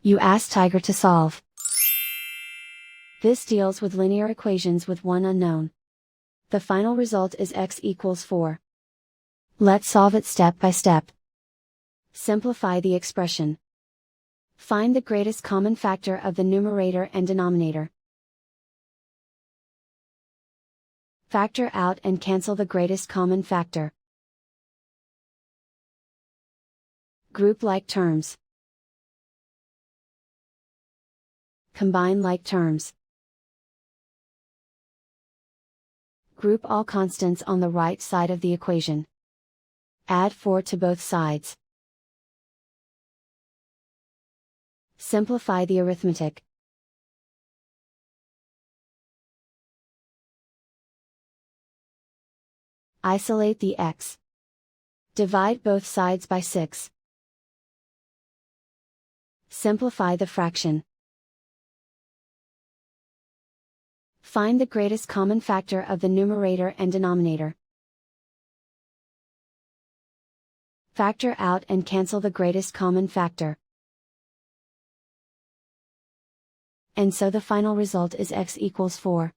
You ask Tiger to solve. This deals with linear equations with one unknown. The final result is x equals 4. Let's solve it step by step. Simplify the expression. Find the greatest common factor of the numerator and denominator. Factor out and cancel the greatest common factor. Group like terms. Combine like terms. Group all constants on the right side of the equation. Add 4 to both sides. Simplify the arithmetic. Isolate the x. Divide both sides by 6. Simplify the fraction. Find the greatest common factor of the numerator and denominator. Factor out and cancel the greatest common factor. And so the final result is x equals 4.